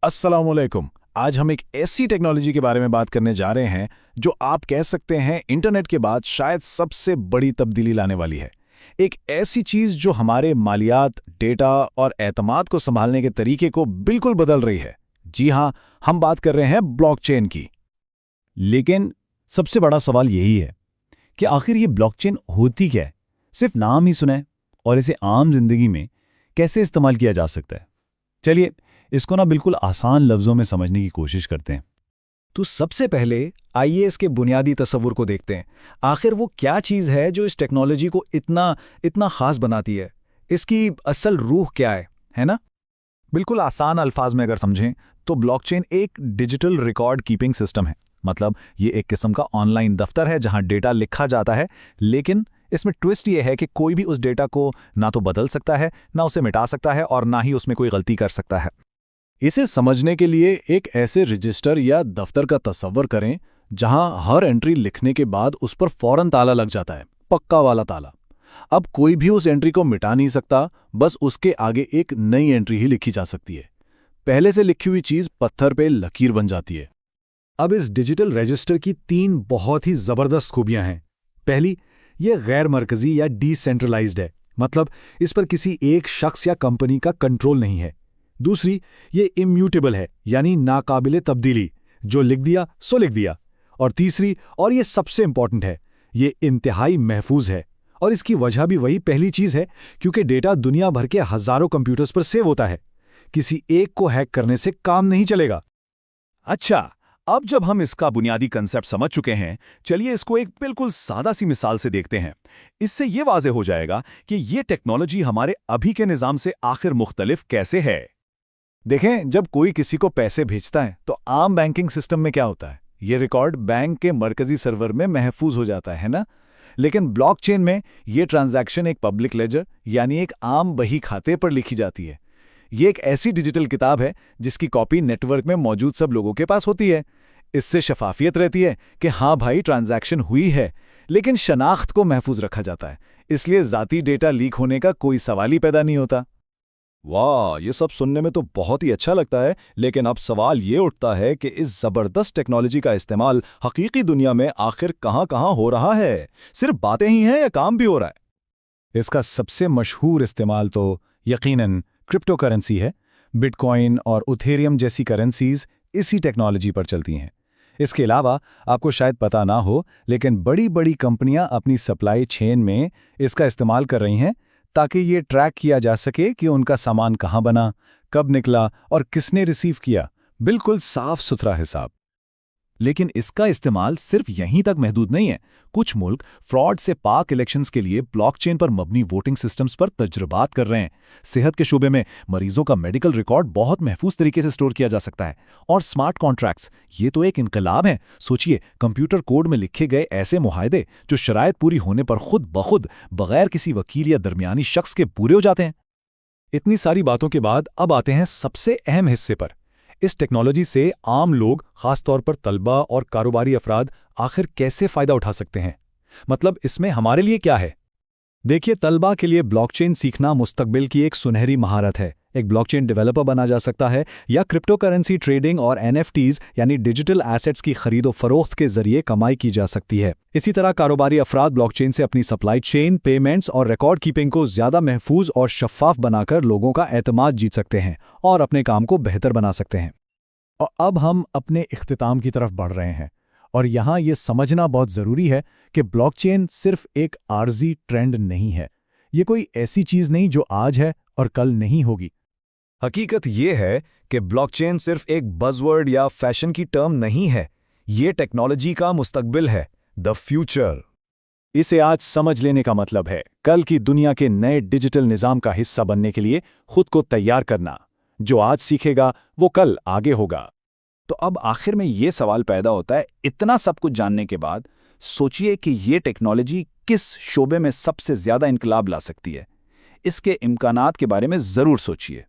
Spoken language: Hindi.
अस्सलामुअलैकुम। आज हम एक ऐसी टेक्नोलॉजी के बारे में बात करने जा रहे हैं जो आप कह सकते हैं इंटरनेट के बाद शायद सबसे बड़ी तब्दीली लाने वाली है। एक ऐसी चीज जो हमारे मालियात, डेटा और एतमाद को संभालने के तरीके को बिल्कुल बदल रही है। जी हां, हम बात कर रहे हैं ब्लॉकचेन की। लेकिन सबसे बड़ा सवाल यही है कि आखिर ये ब्लॉकचेन होती क्या है? सिर्फ नाम ही सुना है और इसे आम जिंदगी में कैसे इस्तेमाल किया जा सकता है? चलिए इसको ना बिल्कुल आसान लफ्जों में समझने की कोशिश करते हैं। तो सबसे पहले आइए इसके बुनियादी तस्वुर को देखते हैं। आखिर वो क्या चीज़ है जो इस टेक्नोलॉजी को इतना इतना ख़ास बनाती है? इसकी असल रूह क्या है ना? बिल्कुल आसान अल्फाज में अगर समझें तो ब्लॉकचेन एक डिजिटल रिकॉर्ड कीपिंग सिस्टम है। मतलब ये एक किस्म का ऑनलाइन दफ्तर है जहां डेटा लिखा जाता है, लेकिन इसमें ट्विस्ट ये है कि कोई भी उस डेटा को ना तो बदल सकता है, ना उसे मिटा सकता है और ना ही उसमें कोई गलती कर सकता है। इसे समझने के लिए एक ऐसे रजिस्टर या दफ्तर का तस्वर करें जहां हर एंट्री लिखने के बाद उस पर फौरन ताला लग जाता है, पक्का वाला ताला। अब कोई भी उस एंट्री को मिटा नहीं सकता, बस उसके आगे एक नई एंट्री ही लिखी जा सकती है। पहले से लिखी हुई चीज पत्थर पे लकीर बन जाती है। अब इस डिजिटल रजिस्टर की 3 बहुत ही ज़बरदस्त खूबियां हैं। पहली, ये गैर मरकजी या डिसेंट्रलाइज्ड है, मतलब इस पर किसी एक शख्स या कंपनी का कंट्रोल नहीं है। दूसरी, ये इम्यूटेबल है, यानी नाकाबिले तब्दीली, जो लिख दिया सो लिख दिया। और तीसरी, और ये सबसे इंपॉर्टेंट है, ये इंतहाई महफूज है। और इसकी वजह भी वही पहली चीज़ है, क्योंकि डेटा दुनिया भर के हज़ारों कंप्यूटर्स पर सेव होता है। किसी एक को हैक करने से काम नहीं चलेगा। अच्छा, अब जब हम इसका बुनियादी कंसेप्ट समझ चुके हैं, चलिए इसको एक बिल्कुल सादा सी मिसाल से देखते हैं। इससे ये वाज़ेह हो जाएगा कि ये टेक्नोलॉजी हमारे अभी के निज़ाम से आखिर मुख्तलिफ कैसे है। देखें, जब कोई किसी को पैसे भेजता है तो आम बैंकिंग सिस्टम में क्या होता है? ये रिकॉर्ड बैंक के मरकजी सर्वर में महफूज हो जाता है ना? लेकिन ब्लॉकचेन में ये ट्रांजैक्शन एक पब्लिक लेजर यानी एक आम बही खाते पर लिखी जाती है। ये एक ऐसी डिजिटल किताब है जिसकी कॉपी नेटवर्क में मौजूद सब लोगों के पास होती है। इससे शफाफियत रहती है कि हाँ भाई, ट्रांजैक्शन हुई है, लेकिन शनाख्त को महफूज रखा जाता है। इसलिए ज़ाती डेटा लीक होने का कोई सवाल ही पैदा नहीं होता। वाह, ये सब सुनने में तो बहुत ही अच्छा लगता है, लेकिन अब सवाल ये उठता है कि इस ज़बरदस्त टेक्नोलॉजी का इस्तेमाल हकीकी दुनिया में आखिर कहाँ-कहाँ हो रहा है? सिर्फ बातें ही हैं या काम भी हो रहा है? इसका सबसे मशहूर इस्तेमाल तो यकीनन क्रिप्टो करेंसी है। बिटकॉइन और इथेरियम जैसी करेंसीज इसी टेक्नोलॉजी पर चलती हैं। इसके अलावा आपको शायद पता ना हो, लेकिन बड़ी बड़ी कंपनियां अपनी सप्लाई चेन में इसका इस्तेमाल कर रही हैं ताकि ये ट्रैक किया जा सके कि उनका सामान कहाँ बना, कब निकला और किसने रिसीव किया। बिल्कुल साफ सुथरा हिसाब। लेकिन इसका इस्तेमाल सिर्फ यहीं तक महदूद नहीं है। कुछ मुल्क फ्रॉड से पाक इलेक्शंस के लिए ब्लॉकचेन पर मबनी वोटिंग सिस्टम्स पर तजुर्बात कर रहे हैं। सेहत के शोबे में मरीजों का मेडिकल रिकॉर्ड बहुत महफूज तरीके से स्टोर किया जा सकता है। और स्मार्ट कॉन्ट्रैक्ट्स, ये तो एक इनकलाब है। सोचिए, कंप्यूटर कोड में लिखे गए ऐसे मुआहदे जो शराइत पूरी होने पर खुद बखुद बगैर किसी वकील या दरमियानी शख्स के पूरे हो जाते हैं। इतनी सारी बातों के बाद अब आते हैं सबसे अहम हिस्से पर। इस टेक्नोलॉजी से आम लोग, खासतौर पर तलबा और कारोबारी अफराद, आखिर कैसे फ़ायदा उठा सकते हैं? मतलब इसमें हमारे लिए क्या है? देखिए, तलबा के लिए ब्लॉकचेन सीखना मुस्तकबिल की एक सुनहरी महारत है। एक ब्लॉकचेन डेवलपर बना जा सकता है या क्रिप्टो करेंसी ट्रेडिंग और NFTs यानी डिजिटल एसेट्स की खरीदो फरोख्त के जरिए कमाई की जा सकती है। इसी तरह कारोबारी अफराद ब्लॉकचेन से अपनी सप्लाई चेन, पेमेंट्स और रिकॉर्ड कीपिंग को ज़्यादा महफूज और शफ्फाफ बनाकर लोगों का एतमाद जीत सकते हैं और अपने काम को बेहतर बना सकते हैं। और अब हम अपने इख्तिताम की तरफ बढ़ रहे हैं, और यहाँ ये समझना बहुत ज़रूरी है कि ब्लॉकचेन सिर्फ एक आर्जी ट्रेंड नहीं है। ये कोई ऐसी चीज़ नहीं जो आज है और कल नहीं होगी। हकीकत ये है कि ब्लॉकचेन सिर्फ एक बज़वर्ड या फैशन की टर्म नहीं है। ये टेक्नोलॉजी का मुस्तकबिल है, द फ्यूचर। इसे आज समझ लेने का मतलब है कल की दुनिया के नए डिजिटल निज़ाम का हिस्सा बनने के लिए खुद को तैयार करना। जो आज सीखेगा वो कल आगे होगा। तो अब आखिर में ये सवाल पैदा होता है, इतना सब कुछ जानने के बाद सोचिए कि ये टेक्नोलॉजी किस शोबे में सबसे ज़्यादा इनकलाब ला सकती है। इसके इम्कानात के बारे में ज़रूर सोचिए।